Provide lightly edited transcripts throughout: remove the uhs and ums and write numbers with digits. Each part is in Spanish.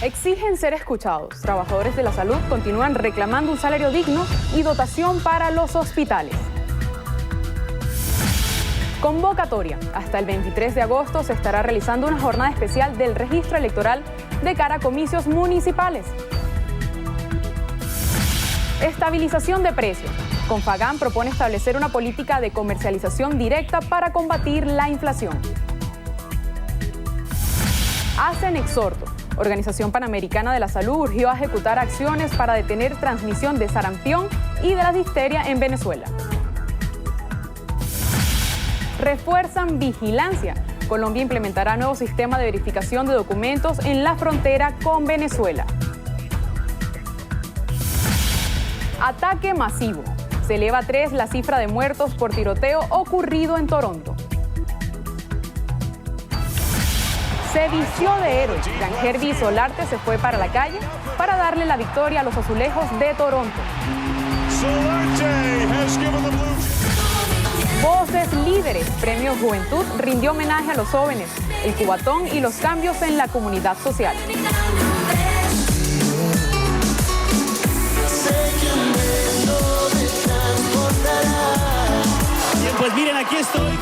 Exigen ser escuchados. Trabajadores de la salud continúan reclamando un salario digno y dotación para los hospitales. Convocatoria. Hasta el 23 de agosto se estará realizando una jornada especial del registro electoral de cara a comicios municipales. Estabilización de precios. Confagán propone establecer una política de comercialización directa para combatir la inflación. Hacen exhorto. Organización Panamericana de la Salud urgió a ejecutar acciones para detener transmisión de sarampión y de la difteria en Venezuela. Refuerzan vigilancia. Colombia implementará nuevo sistema de verificación de documentos en la frontera con Venezuela. Ataque masivo. Se eleva a 3 la cifra de muertos por tiroteo ocurrido en Toronto. Se vistió de héroe. Hervey Solarte se fue para la calle para darle la victoria a los azulejos de Toronto. Voces líderes. Premio Juventud rindió homenaje a los jóvenes, el cubatón y los cambios en la comunidad social. Bien, pues miren, aquí estoy.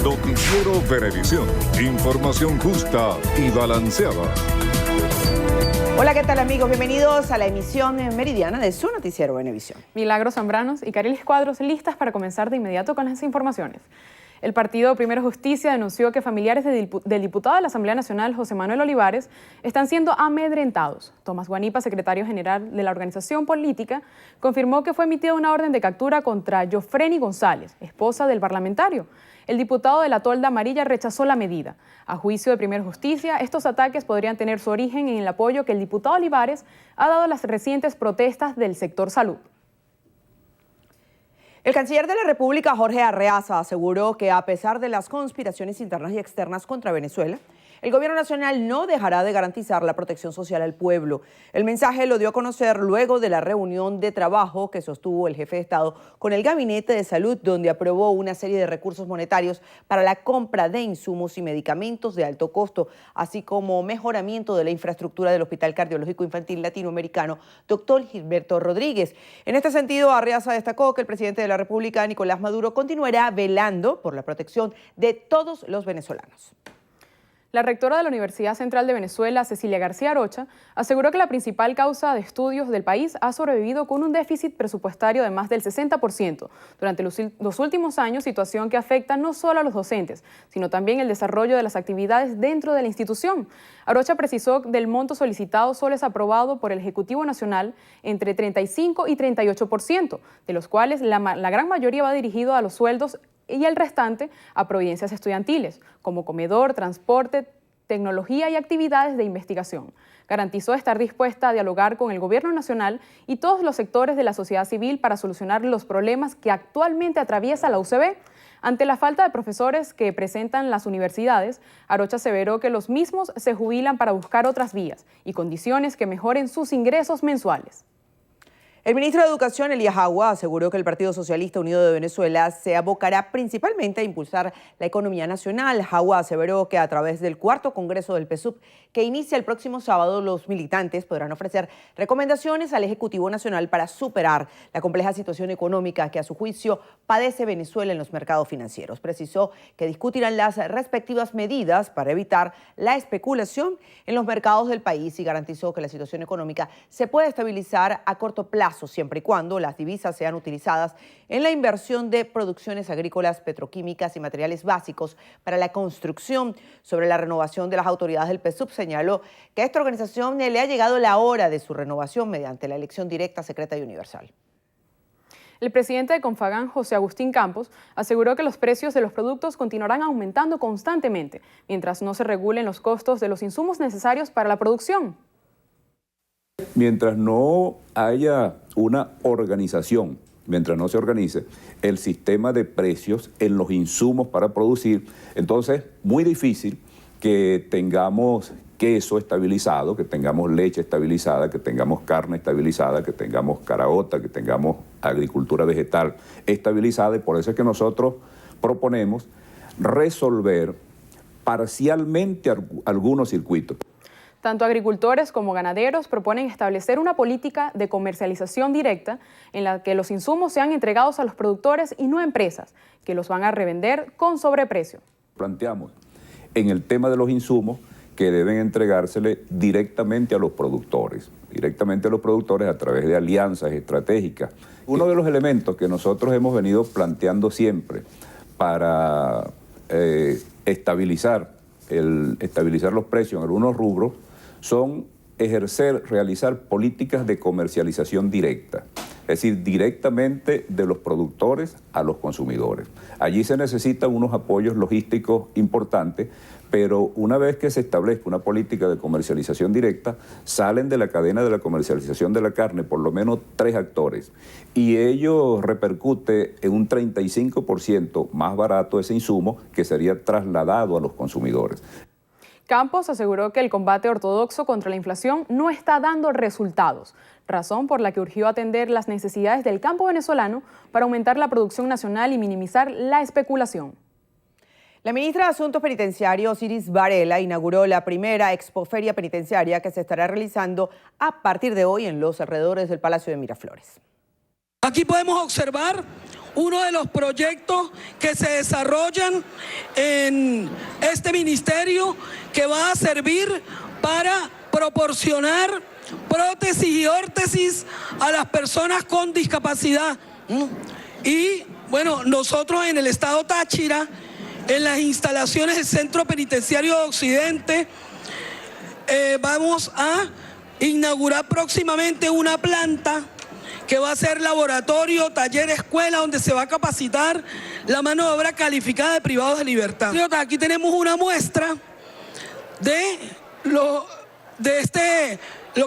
Noticiero Venevisión. Información justa y balanceada. Hola, ¿qué tal, amigos? Bienvenidos a la emisión meridiana de su noticiero Venevisión. Milagros Zambranos y Carelis Cuadros listas para comenzar de inmediato con las informaciones. El partido Primero Justicia denunció que familiares del diputado de la Asamblea Nacional, José Manuel Olivares, están siendo amedrentados. Tomás Guanipa, secretario general de la organización política, confirmó que fue emitida una orden de captura contra Jofreni González, esposa del parlamentario. El diputado de la Tolda Amarilla rechazó la medida. A juicio de Primero Justicia, estos ataques podrían tener su origen en el apoyo que el diputado Olivares ha dado a las recientes protestas del sector salud. El canciller de la República, Jorge Arreaza, aseguró que a pesar de las conspiraciones internas y externas contra Venezuela, el gobierno nacional no dejará de garantizar la protección social al pueblo. El mensaje lo dio a conocer luego de la reunión de trabajo que sostuvo el jefe de Estado con el Gabinete de Salud, donde aprobó una serie de recursos monetarios para la compra de insumos y medicamentos de alto costo, así como mejoramiento de la infraestructura del Hospital Cardiológico Infantil Latinoamericano, Dr. Gilberto Rodríguez. En este sentido, Arreaza destacó que el presidente de la República, Nicolás Maduro, continuará velando por la protección de todos los venezolanos. La rectora de la Universidad Central de Venezuela, Cecilia García Arocha, aseguró que la principal causa de estudios del país ha sobrevivido con un déficit presupuestario de más del 60% durante los últimos años, situación que afecta no solo a los docentes, sino también el desarrollo de las actividades dentro de la institución. Arocha precisó que del monto solicitado solo es aprobado por el Ejecutivo Nacional entre 35 y 38%, de los cuales la gran mayoría va dirigido a los sueldos y el restante a providencias estudiantiles, como comedor, transporte, tecnología y actividades de investigación. Garantizó estar dispuesta a dialogar con el Gobierno Nacional y todos los sectores de la sociedad civil para solucionar los problemas que actualmente atraviesa la UCB. Ante la falta de profesores que presentan las universidades, Arocha aseveró que los mismos se jubilan para buscar otras vías y condiciones que mejoren sus ingresos mensuales. El ministro de Educación, Elías Agua, aseguró que el Partido Socialista Unido de Venezuela se abocará principalmente a impulsar la economía nacional. Agua aseveró que a través del 4º Congreso del PSUV, que inicia el próximo sábado, los militantes podrán ofrecer recomendaciones al Ejecutivo Nacional para superar la compleja situación económica que a su juicio padece Venezuela en los mercados financieros. Precisó que discutirán las respectivas medidas para evitar la especulación en los mercados del país y garantizó que la situación económica se puede estabilizar a corto plazo, siempre y cuando las divisas sean utilizadas en la inversión de producciones agrícolas, petroquímicas y materiales básicos para la construcción. Sobre la renovación de las autoridades del PSUV, señaló que a esta organización le ha llegado la hora de su renovación mediante la elección directa, secreta y universal. El presidente de Confagán, José Agustín Campos, aseguró que los precios de los productos continuarán aumentando constantemente, mientras no se regulen los costos de los insumos necesarios para la producción. Mientras no haya una organización, mientras no se organice el sistema de precios en los insumos para producir, entonces muy difícil que tengamos queso estabilizado, que tengamos leche estabilizada, que tengamos carne estabilizada, que tengamos caraota, que tengamos agricultura vegetal estabilizada, y por eso es que nosotros proponemos resolver parcialmente algunos circuitos. Tanto agricultores como ganaderos proponen establecer una política de comercialización directa en la que los insumos sean entregados a los productores y no a empresas, que los van a revender con sobreprecio. Planteamos en el tema de los insumos que deben entregársele directamente a los productores a través de alianzas estratégicas. Uno de los elementos que nosotros hemos venido planteando siempre para estabilizar los precios en algunos rubros son realizar políticas de comercialización directa, es decir, directamente de los productores a los consumidores. Allí se necesitan unos apoyos logísticos importantes, pero una vez que se establezca una política de comercialización directa, salen de la cadena de la comercialización de la carne por lo menos 3 actores, y ello repercute en un 35% más barato ese insumo que sería trasladado a los consumidores. Campos aseguró que el combate ortodoxo contra la inflación no está dando resultados, razón por la que urgió atender las necesidades del campo venezolano para aumentar la producción nacional y minimizar la especulación. La ministra de Asuntos Penitenciarios, Iris Varela, inauguró la primera expoferia penitenciaria que se estará realizando a partir de hoy en los alrededores del Palacio de Miraflores. Aquí podemos observar uno de los proyectos que se desarrollan en este ministerio, que va a servir para proporcionar prótesis y órtesis a las personas con discapacidad. Y bueno, nosotros en el estado Táchira, en las instalaciones del Centro Penitenciario de Occidente, vamos a inaugurar próximamente una planta que va a ser laboratorio, taller, escuela, donde se va a capacitar la mano de obra calificada de privados de libertad. Aquí tenemos una muestra de lo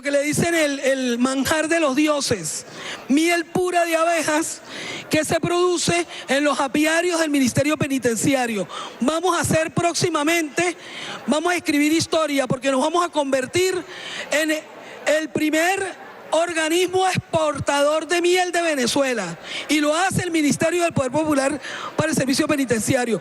que le dicen el manjar de los dioses, miel pura de abejas que se produce en los apiarios del Ministerio Penitenciario. Vamos a hacer próximamente, vamos a escribir historia, porque nos vamos a convertir en el primer organismo exportador de miel de Venezuela, y lo hace el Ministerio del Poder Popular para el Servicio Penitenciario.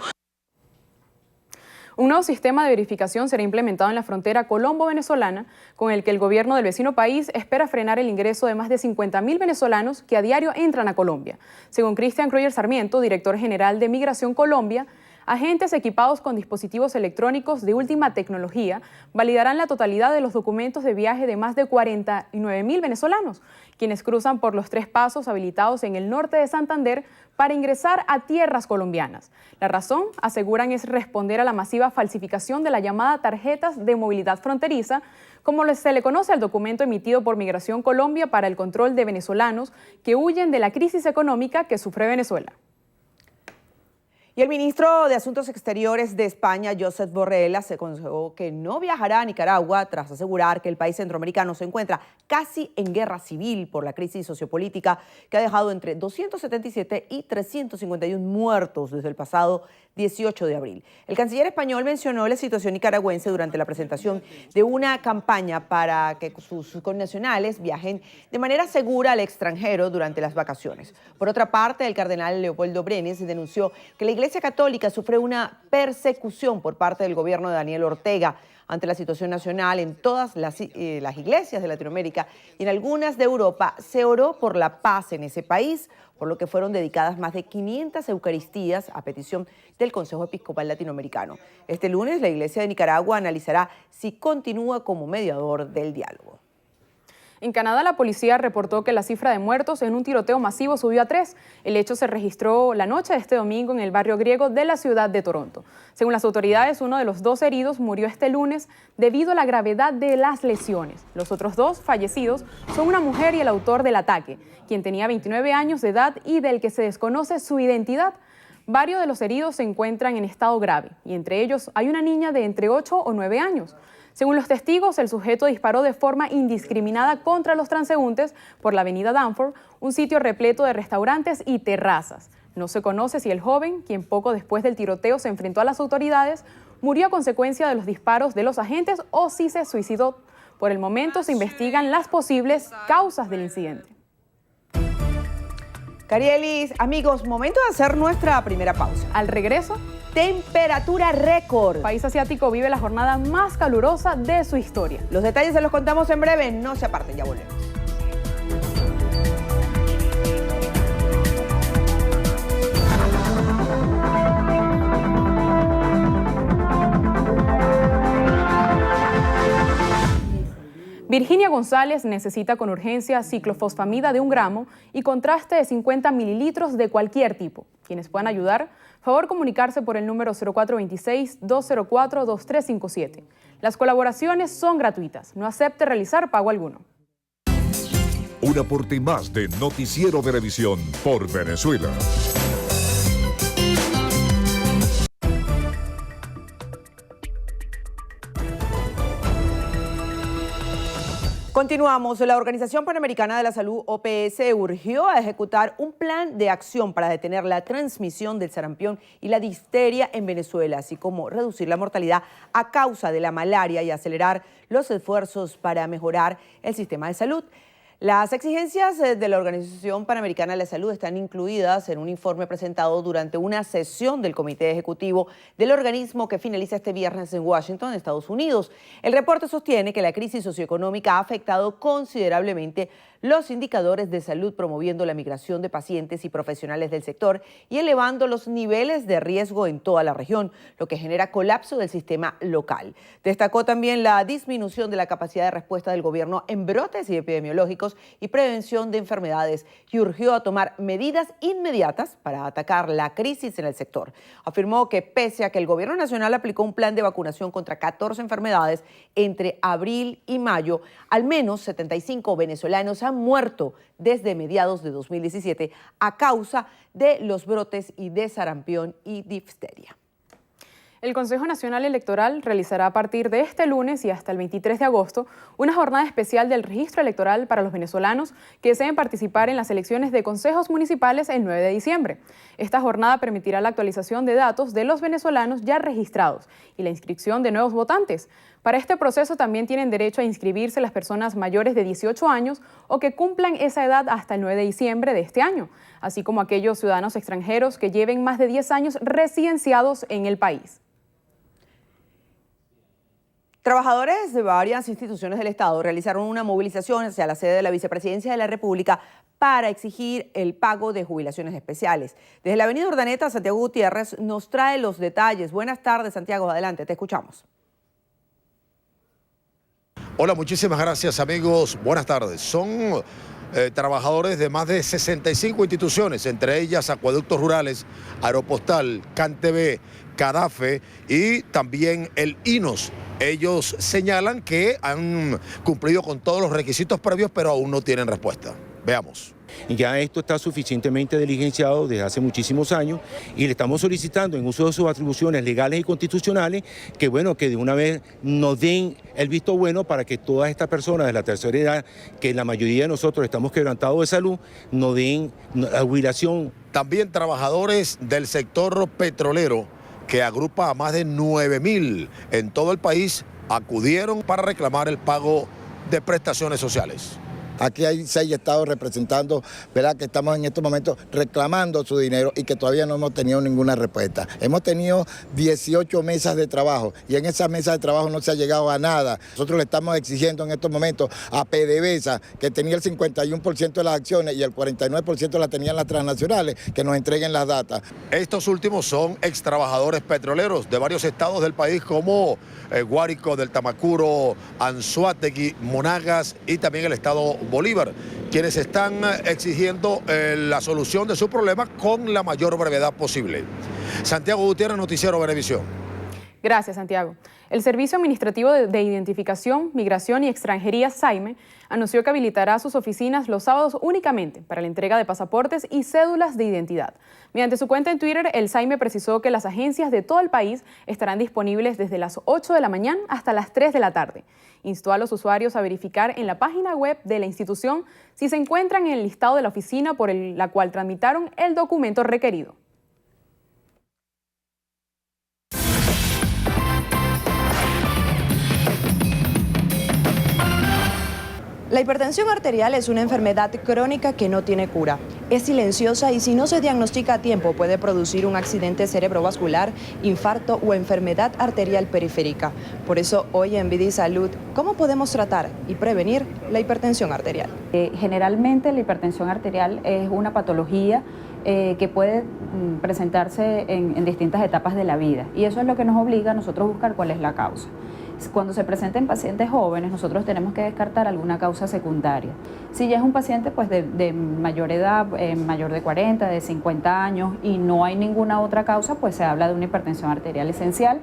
Un nuevo sistema de verificación será implementado en la frontera colombo-venezolana, con el que el gobierno del vecino país espera frenar el ingreso de más de 50.000 venezolanos que a diario entran a Colombia. Según Cristian Cruyer Sarmiento, director general de Migración Colombia, agentes equipados con dispositivos electrónicos de última tecnología validarán la totalidad de los documentos de viaje de más de 49.000 venezolanos, quienes cruzan por los 3 pasos habilitados en el norte de Santander para ingresar a tierras colombianas. La razón, aseguran, es responder a la masiva falsificación de la llamada tarjetas de movilidad fronteriza, como se le conoce al documento emitido por Migración Colombia para el control de venezolanos que huyen de la crisis económica que sufre Venezuela. Y el ministro de Asuntos Exteriores de España, Josep Borrell, se aconsejó que no viajará a Nicaragua tras asegurar que el país centroamericano se encuentra casi en guerra civil por la crisis sociopolítica que ha dejado entre 277 y 351 muertos desde el pasado 18 de abril. El canciller español mencionó la situación nicaragüense durante la presentación de una campaña para que sus connacionales viajen de manera segura al extranjero durante las vacaciones. Por otra parte, el cardenal Leopoldo Brenes denunció que la Iglesia Católica sufre una persecución por parte del gobierno de Daniel Ortega ante la situación nacional. En todas las iglesias de Latinoamérica y en algunas de Europa se oró por la paz en ese país, por lo que fueron dedicadas más de 500 eucaristías a petición del Consejo Episcopal Latinoamericano. Este lunes la Iglesia de Nicaragua analizará si continúa como mediador del diálogo. En Canadá, la policía reportó que la cifra de muertos en un tiroteo masivo subió a 3. El hecho se registró la noche de este domingo en el barrio griego de la ciudad de Toronto. Según las autoridades, uno de los 2 heridos murió este lunes debido a la gravedad de las lesiones. Los otros 2 fallecidos son una mujer y el autor del ataque, quien tenía 29 años de edad y del que se desconoce su identidad. Varios de los heridos se encuentran en estado grave y entre ellos hay una niña de entre 8 o 9 años. Según los testigos, el sujeto disparó de forma indiscriminada contra los transeúntes por la avenida Danforth, un sitio repleto de restaurantes y terrazas. No se conoce si el joven, quien poco después del tiroteo se enfrentó a las autoridades, murió a consecuencia de los disparos de los agentes o si se suicidó. Por el momento se investigan las posibles causas del incidente. Carielis, amigos, momento de hacer nuestra primera pausa. Al regreso, Temperatura récord. el país asiático vive la jornada más calurosa de su historia. Los detalles se los contamos en breve, no se aparten, ya volvemos. Virginia González necesita con urgencia ciclofosfamida de 1 gramo y contraste de 50 mililitros de cualquier tipo. Quienes puedan ayudar, favor comunicarse por el número 0426-204-2357. Las colaboraciones son gratuitas. No acepte realizar pago alguno. Un aporte más de Noticiero Venevisión por Venezuela. Continuamos. La Organización Panamericana de la Salud, OPS, urgió a ejecutar un plan de acción para detener la transmisión del sarampión y la difteria en Venezuela, así como reducir la mortalidad a causa de la malaria y acelerar los esfuerzos para mejorar el sistema de salud. Las exigencias de la Organización Panamericana de la Salud están incluidas en un informe presentado durante una sesión del Comité Ejecutivo del organismo que finaliza este viernes en Washington, Estados Unidos. El reporte sostiene que la crisis socioeconómica ha afectado considerablemente los indicadores de salud, promoviendo la migración de pacientes y profesionales del sector y elevando los niveles de riesgo en toda la región, lo que genera colapso del sistema local. Destacó también la disminución de la capacidad de respuesta del gobierno en brotes y epidemiológicos y prevención de enfermedades y urgió a tomar medidas inmediatas para atacar la crisis en el sector. Afirmó que pese a que el gobierno nacional aplicó un plan de vacunación contra 14 enfermedades entre abril y mayo, al menos 75 venezolanos han muerto desde mediados de 2017 a causa de los brotes y de sarampión y difteria. El Consejo Nacional Electoral realizará a partir de este lunes y hasta el 23 de agosto una jornada especial del registro electoral para los venezolanos que deseen participar en las elecciones de consejos municipales el 9 de diciembre. Esta jornada permitirá la actualización de datos de los venezolanos ya registrados y la inscripción de nuevos votantes. Para este proceso también tienen derecho a inscribirse las personas mayores de 18 años o que cumplan esa edad hasta el 9 de diciembre de este año, así como aquellos ciudadanos extranjeros que lleven más de 10 años residenciados en el país. Trabajadores de varias instituciones del Estado realizaron una movilización hacia la sede de la Vicepresidencia de la República para exigir el pago de jubilaciones especiales. Desde la avenida Urdaneta, Santiago Gutiérrez nos trae los detalles. Buenas tardes, Santiago, adelante, te escuchamos. Hola, muchísimas gracias, amigos. Buenas tardes. Son trabajadores de más de 65 instituciones, entre ellas Acueductos Rurales, Aeropostal, CanTV, CADAFE y también el INOS. Ellos señalan que han cumplido con todos los requisitos previos, pero aún no tienen respuesta. Veamos. Ya esto está suficientemente diligenciado desde hace muchísimos años y le estamos solicitando en uso de sus atribuciones legales y constitucionales que de una vez nos den el visto bueno para que todas estas personas de la tercera edad, que la mayoría de nosotros estamos quebrantados de salud, nos den la jubilación. También trabajadores del sector petrolero, que agrupa a más de 9.000 en todo el país, acudieron para reclamar el pago de prestaciones sociales. Aquí hay 6 estados representando, ¿verdad?, que estamos en estos momentos reclamando su dinero y que todavía no hemos tenido ninguna respuesta. Hemos tenido 18 mesas de trabajo y en esas mesas de trabajo no se ha llegado a nada. Nosotros le estamos exigiendo en estos momentos a PDVSA, que tenía el 51% de las acciones y el 49% las tenían las transnacionales, que nos entreguen las datas. Estos últimos son ex trabajadores petroleros de varios estados del país como Guárico, del Tamacuro, Anzoátegui, Monagas y también el estado Bolívar, quienes están exigiendo la solución de su problema con la mayor brevedad posible. Santiago Gutiérrez, Noticiero Venevisión. Gracias, Santiago. El Servicio Administrativo de Identificación, Migración y Extranjería, SAIME, anunció que habilitará sus oficinas los sábados únicamente para la entrega de pasaportes y cédulas de identidad. Mediante su cuenta en Twitter, el SAIME precisó que las agencias de todo el país estarán disponibles desde las 8 de la mañana hasta las 3 de la tarde. Instó a los usuarios a verificar en la página web de la institución si se encuentran en el listado de la oficina por la cual tramitaron el documento requerido. La hipertensión arterial es una enfermedad crónica que no tiene cura. Es silenciosa y si no se diagnostica a tiempo puede producir un accidente cerebrovascular, infarto o enfermedad arterial periférica. Por eso hoy en Vida y Salud, ¿cómo podemos tratar y prevenir la hipertensión arterial? Generalmente la hipertensión arterial es una patología que puede presentarse en distintas etapas de la vida y eso es lo que nos obliga a nosotros a buscar cuál es la causa. Cuando se presenta en pacientes jóvenes, nosotros tenemos que descartar alguna causa secundaria. Si ya es un paciente pues, de mayor edad, mayor de 40, de 50 años y no hay ninguna otra causa, pues se habla de una hipertensión arterial esencial.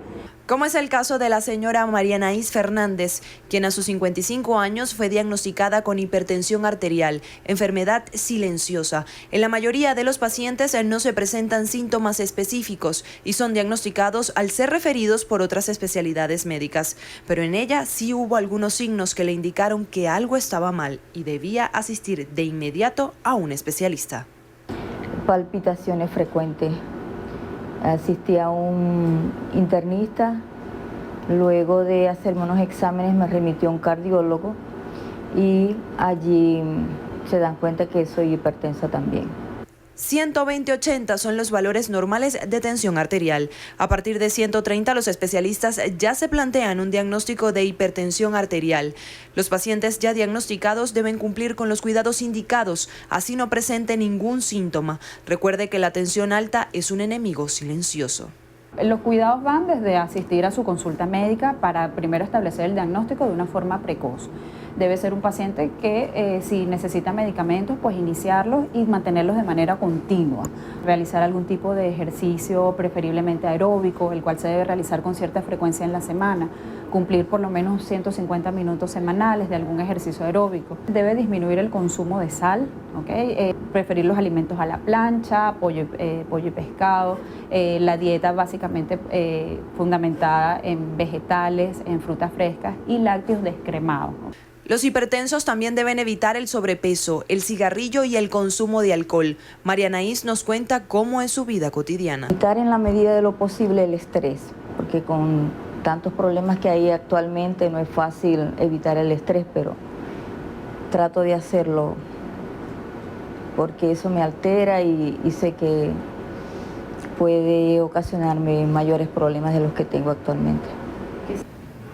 Como es el caso de la señora María Anaís Fernández, quien a sus 55 años fue diagnosticada con hipertensión arterial, enfermedad silenciosa. En la mayoría de los pacientes no se presentan síntomas específicos y son diagnosticados al ser referidos por otras especialidades médicas. Pero en ella sí hubo algunos signos que le indicaron que algo estaba mal y debía asistir de inmediato a un especialista. Palpitaciones frecuentes. Asistí a un internista, luego de hacerme unos exámenes me remitió a un cardiólogo y allí se dan cuenta que soy hipertensa también. 120/80 son los valores normales de tensión arterial. A partir de 130 los especialistas ya se plantean un diagnóstico de hipertensión arterial. Los pacientes ya diagnosticados deben cumplir con los cuidados indicados, así no presente ningún síntoma. Recuerde que la tensión alta es un enemigo silencioso. Los cuidados van desde asistir a su consulta médica para primero establecer el diagnóstico de una forma precoz. Debe ser un paciente que si necesita medicamentos, pues iniciarlos y mantenerlos de manera continua. Realizar algún tipo de ejercicio, preferiblemente aeróbico, el cual se debe realizar con cierta frecuencia en la semana. Cumplir por lo menos 150 minutos semanales de algún ejercicio aeróbico. Debe disminuir el consumo de sal, ¿okay? Preferir los alimentos a la plancha, pollo y pescado. La dieta básicamente fundamentada en vegetales, en frutas frescas y lácteos descremados. Los hipertensos también deben evitar el sobrepeso, el cigarrillo y el consumo de alcohol. María Anaís nos cuenta cómo es su vida cotidiana. Evitar en la medida de lo posible el estrés, porque con tantos problemas que hay actualmente no es fácil evitar el estrés, pero trato de hacerlo porque eso me altera y sé que puede ocasionarme mayores problemas de los que tengo actualmente.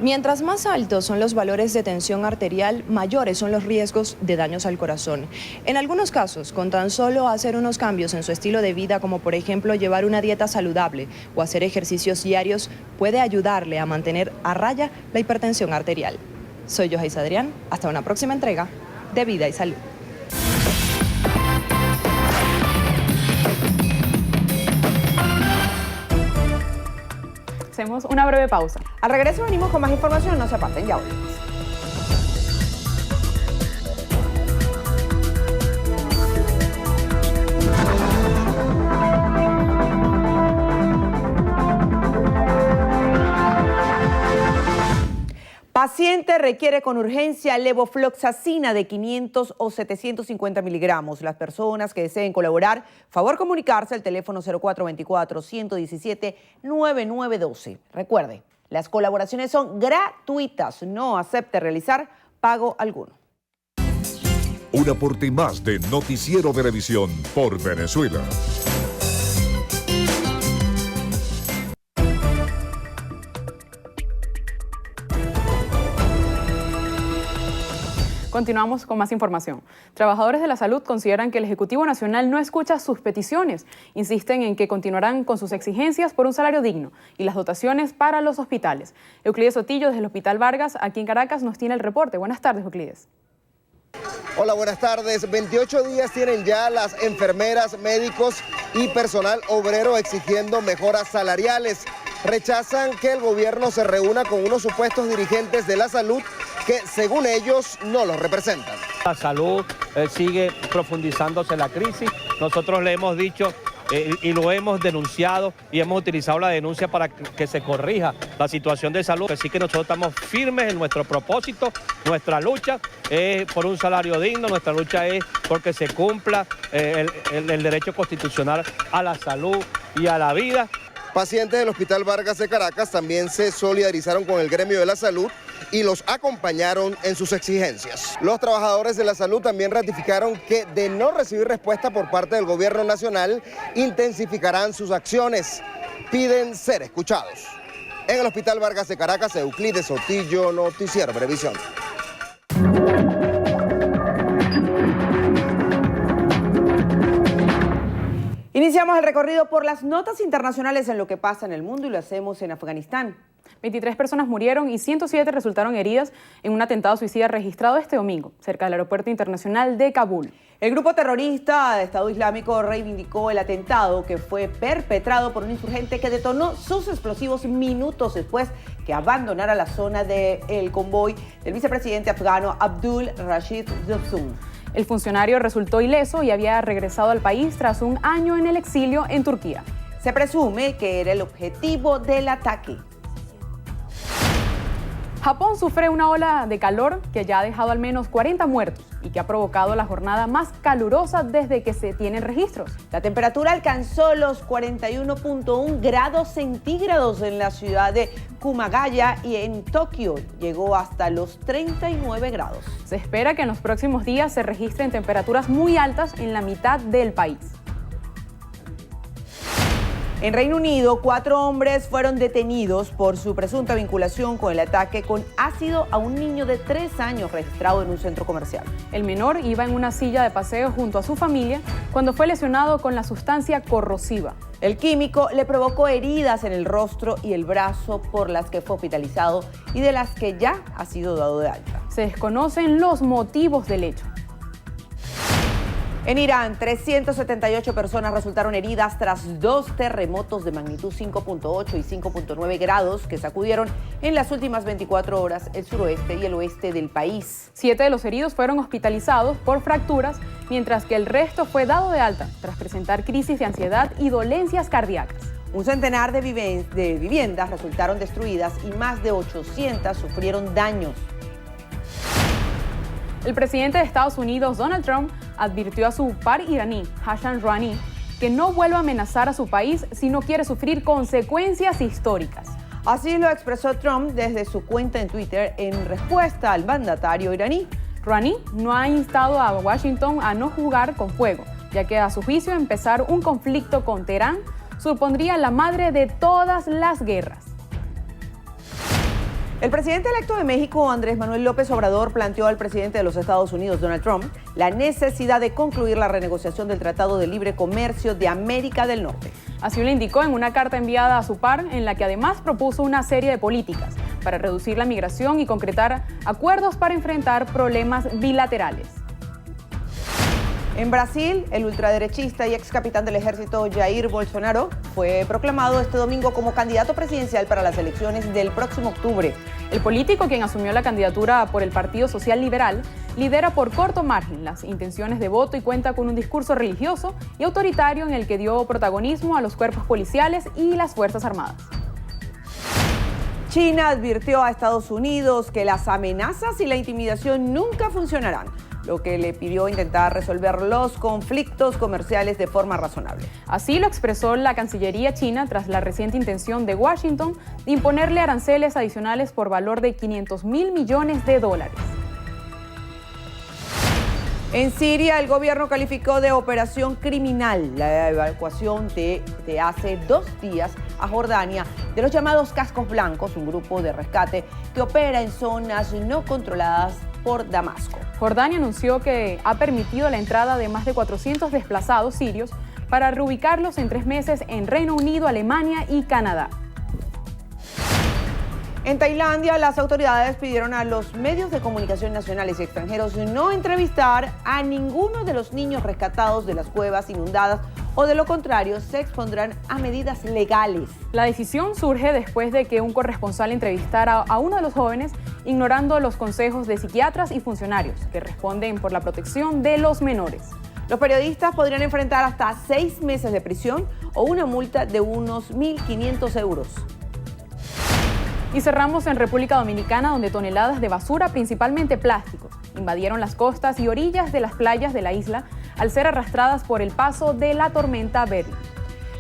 Mientras más altos son los valores de tensión arterial, mayores son los riesgos de daños al corazón. En algunos casos, con tan solo hacer unos cambios en su estilo de vida, como por ejemplo llevar una dieta saludable o hacer ejercicios diarios, puede ayudarle a mantener a raya la hipertensión arterial. Soy Yohaís Adrián, hasta una próxima entrega de Vida y Salud. Hacemos una breve pausa. Al regreso venimos con más información, no se aparten, ya volvemos. Paciente requiere con urgencia levofloxacina de 500 o 750 miligramos. Las personas que deseen colaborar, favor comunicarse al teléfono 0424-117-9912. Recuerde, las colaboraciones son gratuitas, no acepte realizar pago alguno. Un aporte más de Noticiero Venevisión por Venezuela. Continuamos con más información. Trabajadores de la salud consideran que el Ejecutivo Nacional no escucha sus peticiones. Insisten en que continuarán con sus exigencias por un salario digno y las dotaciones para los hospitales. Euclides Sotillo, desde el Hospital Vargas, aquí en Caracas, nos tiene el reporte. Buenas tardes, Euclides. Hola, buenas tardes. 28 días tienen ya las enfermeras, médicos y personal obrero exigiendo mejoras salariales. Rechazan que el gobierno se reúna con unos supuestos dirigentes de la salud que, según ellos, no los representan. La salud sigue profundizándose la crisis. Nosotros le hemos dicho y lo hemos denunciado y hemos utilizado la denuncia para que se corrija la situación de salud. Así que nosotros estamos firmes en nuestro propósito, nuestra lucha es por un salario digno, nuestra lucha es porque se cumpla el derecho constitucional a la salud y a la vida. Pacientes del Hospital Vargas de Caracas también se solidarizaron con el gremio de la salud y los acompañaron en sus exigencias. Los trabajadores de la salud también ratificaron que de no recibir respuesta por parte del gobierno nacional, intensificarán sus acciones. Piden ser escuchados. En el Hospital Vargas de Caracas, Euclides Sotillo, Noticiero Brevisión. Iniciamos el recorrido por las notas internacionales en lo que pasa en el mundo y lo hacemos en Afganistán. 23 personas murieron y 107 resultaron heridas en un atentado suicida registrado este domingo, cerca del aeropuerto internacional de Kabul. El grupo terrorista de Estado Islámico reivindicó el atentado que fue perpetrado por un insurgente que detonó sus explosivos minutos después que abandonara la zona del convoy del vicepresidente afgano Abdul Rashid Ghani. El funcionario resultó ileso y había regresado al país tras un año en el exilio en Turquía. Se presume que era el objetivo del ataque. Japón sufre una ola de calor que ya ha dejado al menos 40 muertos y que ha provocado la jornada más calurosa desde que se tienen registros. La temperatura alcanzó los 41.1 grados centígrados en la ciudad de Kumagaya y en Tokio llegó hasta los 39 grados. Se espera que en los próximos días se registren temperaturas muy altas en la mitad del país. En Reino Unido, 4 hombres fueron detenidos por su presunta vinculación con el ataque con ácido a un niño de 3 años registrado en un centro comercial. El menor iba en una silla de paseo junto a su familia cuando fue lesionado con la sustancia corrosiva. El químico le provocó heridas en el rostro y el brazo por las que fue hospitalizado y de las que ya ha sido dado de alta. Se desconocen los motivos del hecho. En Irán, 378 personas resultaron heridas tras 2 terremotos de magnitud 5.8 y 5.9 grados que sacudieron en las últimas 24 horas el suroeste y el oeste del país. 7 de los heridos fueron hospitalizados por fracturas, mientras que el resto fue dado de alta tras presentar crisis de ansiedad y dolencias cardíacas. Un centenar de viviendas resultaron destruidas y más de 800 sufrieron daños. El presidente de Estados Unidos, Donald Trump, advirtió a su par iraní, Hassan Rouhani, que no vuelva a amenazar a su país si no quiere sufrir consecuencias históricas. Así lo expresó Trump desde su cuenta en Twitter en respuesta al mandatario iraní. Rouhani no ha instado a Washington a no jugar con fuego, ya que a su juicio empezar un conflicto con Teherán supondría la madre de todas las guerras. El presidente electo de México, Andrés Manuel López Obrador, planteó al presidente de los Estados Unidos, Donald Trump, la necesidad de concluir la renegociación del Tratado de Libre Comercio de América del Norte. Así lo indicó en una carta enviada a su par, en la que además propuso una serie de políticas para reducir la migración y concretar acuerdos para enfrentar problemas bilaterales. En Brasil, el ultraderechista y ex capitán del ejército Jair Bolsonaro fue proclamado este domingo como candidato presidencial para las elecciones del próximo octubre. El político, quien asumió la candidatura por el Partido Social Liberal, lidera por corto margen las intenciones de voto y cuenta con un discurso religioso y autoritario en el que dio protagonismo a los cuerpos policiales y las Fuerzas Armadas. China advirtió a Estados Unidos que las amenazas y la intimidación nunca funcionarán, lo que le pidió intentar resolver los conflictos comerciales de forma razonable. Así lo expresó la Cancillería china tras la reciente intención de Washington de imponerle aranceles adicionales por valor de $500 mil millones. En Siria, el gobierno calificó de operación criminal la evacuación de hace 2 días a Jordania de los llamados cascos blancos, un grupo de rescate que opera en zonas no controladas por Damasco. Jordania anunció que ha permitido la entrada de más de 400 desplazados sirios para reubicarlos en 3 meses en Reino Unido, Alemania y Canadá. En Tailandia, las autoridades pidieron a los medios de comunicación nacionales y extranjeros no entrevistar a ninguno de los niños rescatados de las cuevas inundadas o de lo contrario se expondrán a medidas legales. La decisión surge después de que un corresponsal entrevistara a uno de los jóvenes ignorando los consejos de psiquiatras y funcionarios que responden por la protección de los menores. Los periodistas podrían enfrentar hasta 6 meses de prisión o una multa de unos 1.500 euros. Y cerramos en República Dominicana, donde toneladas de basura, principalmente plásticos, invadieron las costas y orillas de las playas de la isla al ser arrastradas por el paso de la tormenta Beryl.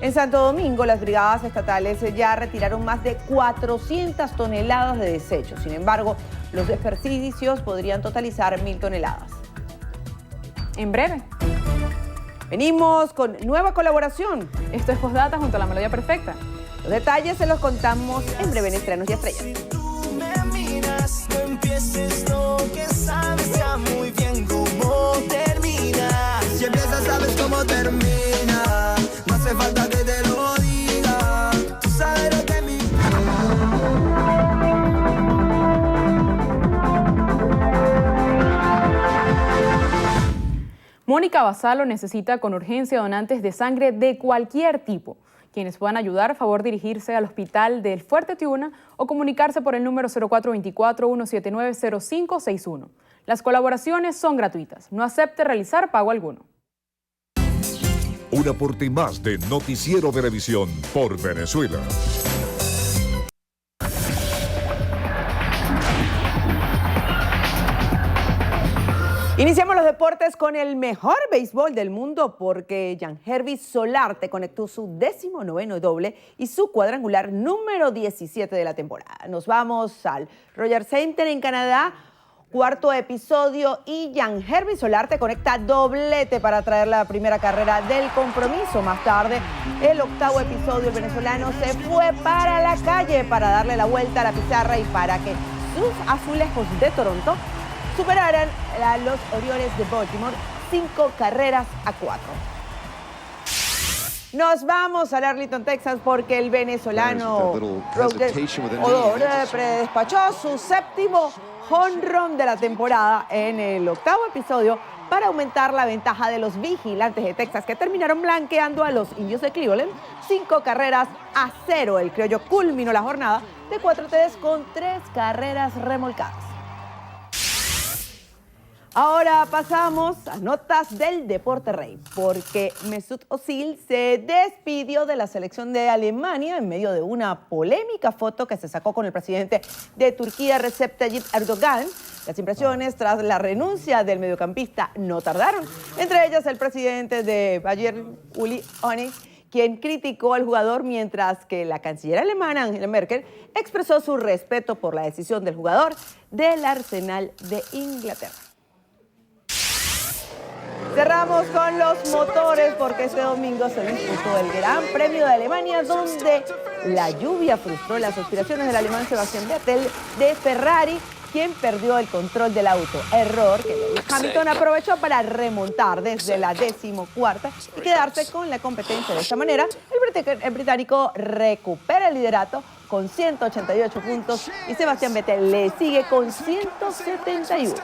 En Santo Domingo, las brigadas estatales ya retiraron más de 400 toneladas de desechos. Sin embargo, los desperdicios podrían totalizar 1.000 toneladas. En breve. Venimos con nueva colaboración. Esto es Postdata junto a La Melodía Perfecta. Los detalles se los contamos en breve en Estrenos y Estrellas. No empieces lo que sabes ya muy bien cómo termina. Si empiezas sabes cómo termina. No hace falta que te lo diga. Tú sabes lo que mi... Mónica Basalo necesita con urgencia donantes de sangre de cualquier tipo. Quienes puedan ayudar, a favor dirigirse al hospital del Fuerte Tiuna o comunicarse por el número 0424-179-0561. Las colaboraciones son gratuitas. No acepte realizar pago alguno. Un aporte más de Noticiero Venevisión por Venezuela. Iniciamos los deportes con el mejor béisbol del mundo porque Yangervis Solarte conectó su 19º doble y su cuadrangular número 17 de la temporada. Nos vamos al Rogers Center en Canadá, cuarto episodio, y Yangervis Solarte conecta doblete para traer la primera carrera del compromiso. Más tarde, el octavo episodio, el venezolano se fue para la calle para darle la vuelta a la pizarra y para que sus azulejos de Toronto superaran a los Orioles de Baltimore 5-4. Nos vamos a Arlington, Texas, porque el venezolano Roger Odor despachó su séptimo jonrón de la temporada en el octavo episodio para aumentar la ventaja de los Vigilantes de Texas, que terminaron blanqueando a los Indios de Cleveland 5-0. El criollo culminó la jornada de 4-3 con 3 carreras remolcadas. Ahora pasamos a notas del deporte rey, porque Mesut Özil se despidió de la selección de Alemania en medio de una polémica foto que se sacó con el presidente de Turquía, Recep Tayyip Erdogan. Las impresiones tras la renuncia del mediocampista no tardaron, entre ellas el presidente de Bayern, Uli Hoeneß, quien criticó al jugador, mientras que la canciller alemana, Angela Merkel, expresó su respeto por la decisión del jugador del Arsenal de Inglaterra. Cerramos con los motores porque este domingo se disputó el Gran Premio de Alemania, donde la lluvia frustró las aspiraciones del alemán Sebastian Vettel de Ferrari, quien perdió el control del auto. Error que Lewis Hamilton aprovechó para remontar desde la 14ª y quedarse con la competencia. De esta manera, el británico recupera el liderato con 188 puntos y Sebastian Vettel le sigue con 171.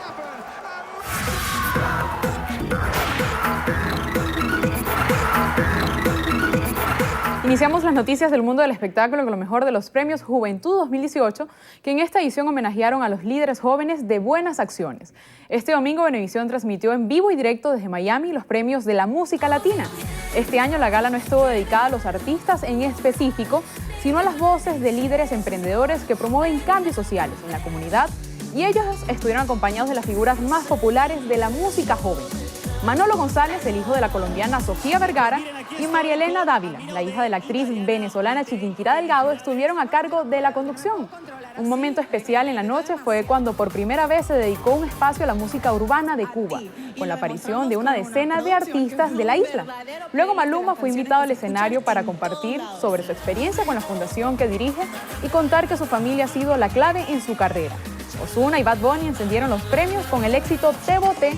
Iniciamos las noticias del mundo del espectáculo con lo mejor de los premios Juventud 2018, que en esta edición homenajearon a los líderes jóvenes de buenas acciones. Este domingo Venevisión transmitió en vivo y directo desde Miami los premios de la música latina. Este año la gala no estuvo dedicada a los artistas en específico, sino a las voces de líderes emprendedores que promueven cambios sociales en la comunidad, y ellos estuvieron acompañados de las figuras más populares de la música joven. Manolo González, el hijo de la colombiana Sofía Vergara, y María Elena Dávila, la hija de la actriz venezolana Chiquinquirá Delgado, estuvieron a cargo de la conducción. Un momento especial en la noche fue cuando por primera vez se dedicó un espacio a la música urbana de Cuba, con la aparición de una decena de artistas de la isla. Luego Maluma fue invitado al escenario para compartir sobre su experiencia con la fundación que dirige y contar que su familia ha sido la clave en su carrera. Ozuna y Bad Bunny encendieron los premios con el éxito Te Boté,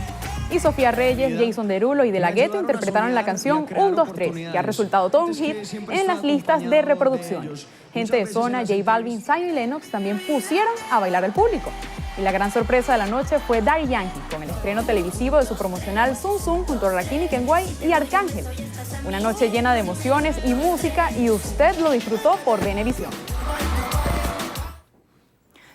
y Sofía Reyes, Jason Derulo y De La Ghetto interpretaron la canción 1, 2, 3, que ha resultado todo un hit en las listas de reproducción. Gente de Zona, J Balvin, Zion y Lennox también pusieron a bailar al público. Y la gran sorpresa de la noche fue Daddy Yankee, con el estreno televisivo de su promocional Zum Zum junto a Rakim y Kenway y Arcángel. Una noche llena de emociones y música, y usted lo disfrutó por Venevisión.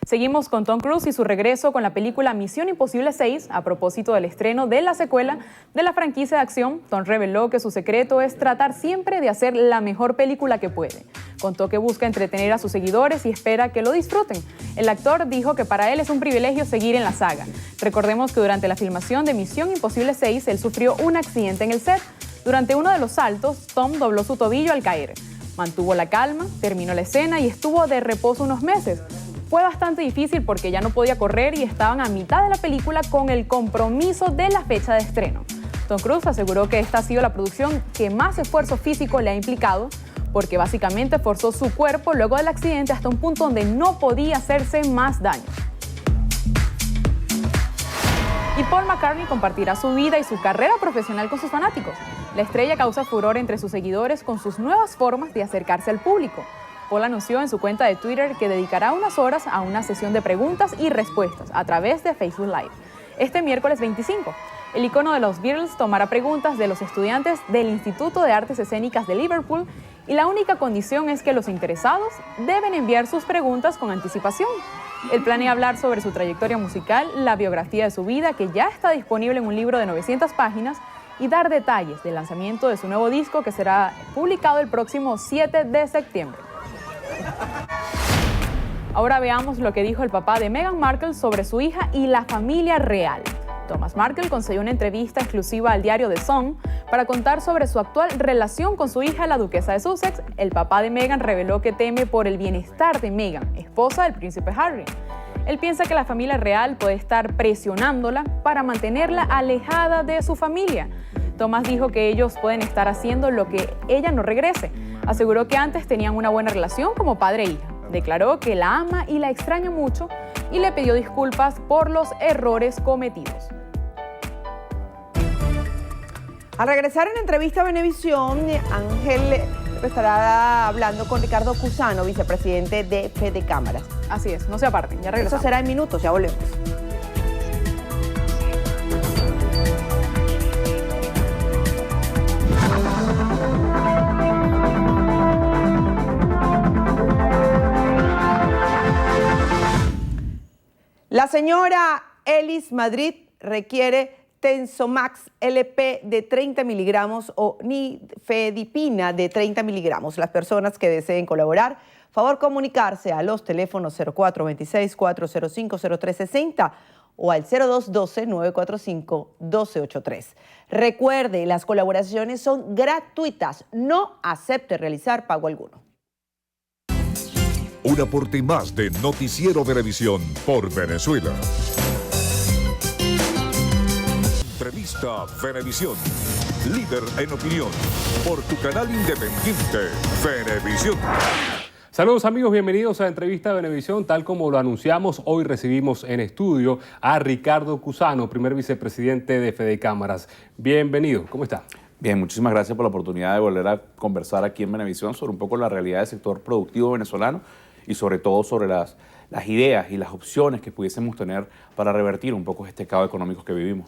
Seguimos con Tom Cruise y su regreso con la película Misión Imposible 6. A propósito del estreno de la secuela de la franquicia de acción, Tom reveló que su secreto es tratar siempre de hacer la mejor película que puede. Contó que busca entretener a sus seguidores y espera que lo disfruten. El actor dijo que para él es un privilegio seguir en la saga. Recordemos que durante la filmación de Misión Imposible 6, él sufrió un accidente en el set. Durante uno de los saltos, Tom dobló su tobillo al caer. Mantuvo la calma, terminó la escena y estuvo de reposo unos meses. Fue bastante difícil porque ya no podía correr y estaban a mitad de la película con el compromiso de la fecha de estreno. Tom Cruise aseguró que esta ha sido la producción que más esfuerzo físico le ha implicado, porque básicamente forzó su cuerpo luego del accidente hasta un punto donde no podía hacerse más daño. Y Paul McCartney compartirá su vida y su carrera profesional con sus fanáticos. La estrella causa furor entre sus seguidores con sus nuevas formas de acercarse al público. Paul anunció en su cuenta de Twitter que dedicará unas horas a una sesión de preguntas y respuestas a través de Facebook Live. Este miércoles 25, el icono de los Beatles tomará preguntas de los estudiantes del Instituto de Artes Escénicas de Liverpool y la única condición es que los interesados deben enviar sus preguntas con anticipación. Él planea hablar sobre su trayectoria musical, la biografía de su vida, que ya está disponible en un libro de 900 páginas, y dar detalles del lanzamiento de su nuevo disco que será publicado el próximo 7 de septiembre. Ahora veamos lo que dijo el papá de Meghan Markle sobre su hija y la familia real. Thomas Markle concedió una entrevista exclusiva al diario The Sun para contar sobre su actual relación con su hija, la duquesa de Sussex. El papá de Meghan reveló que teme por el bienestar de Meghan, esposa del príncipe Harry. Él piensa que la familia real puede estar presionándola para mantenerla alejada de su familia. Thomas dijo que ellos pueden estar haciendo lo que ella no regrese. Aseguró que antes tenían una buena relación como padre e hija. Declaró que la ama y la extraña mucho y le pidió disculpas por los errores cometidos. Al regresar en entrevista a Venevisión, Ángel estará hablando con Ricardo Cusano, vicepresidente de Fede Cámaras. Así es, no se aparten, ya regresamos. Eso será en minutos, ya volvemos. La señora Elis Madrid requiere Tensomax LP de 30 miligramos o nifedipina de 30 miligramos. Las personas que deseen colaborar, favor comunicarse a los teléfonos 0426-405-0360 o al 0212-945-1283. Recuerde, las colaboraciones son gratuitas. No acepte realizar pago alguno. Un aporte más de Noticiero Venevisión por Venezuela. Revista Venevisión, líder en opinión, por tu canal independiente, Venevisión. Saludos amigos, bienvenidos a Entrevista Venevisión. Tal como lo anunciamos, hoy recibimos en estudio a Ricardo Cusano, primer vicepresidente de Fede Cámaras. Bienvenido, ¿cómo está? Bien, muchísimas gracias por la oportunidad de volver a conversar aquí en Venevisión sobre un poco la realidad del sector productivo venezolano y sobre todo sobre las ideas y las opciones que pudiésemos tener para revertir un poco este caos económico que vivimos.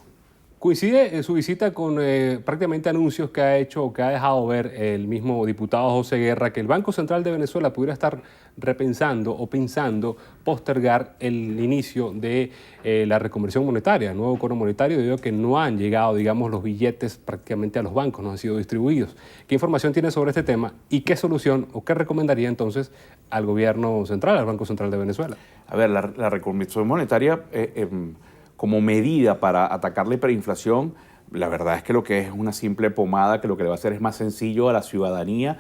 Coincide su visita con prácticamente anuncios que ha hecho o que ha dejado ver el mismo diputado José Guerra, que el Banco Central de Venezuela pudiera estar repensando o pensando postergar el inicio de la reconversión monetaria, el nuevo cono monetario, debido a que no han llegado, digamos, los billetes prácticamente a los bancos, no han sido distribuidos. ¿Qué información tiene sobre este tema y qué solución o qué recomendaría entonces al gobierno central, al Banco Central de Venezuela? A ver, la reconversión monetaria como medida para atacar la hiperinflación, la verdad es que lo que es una simple pomada que lo que le va a hacer es más sencillo a la ciudadanía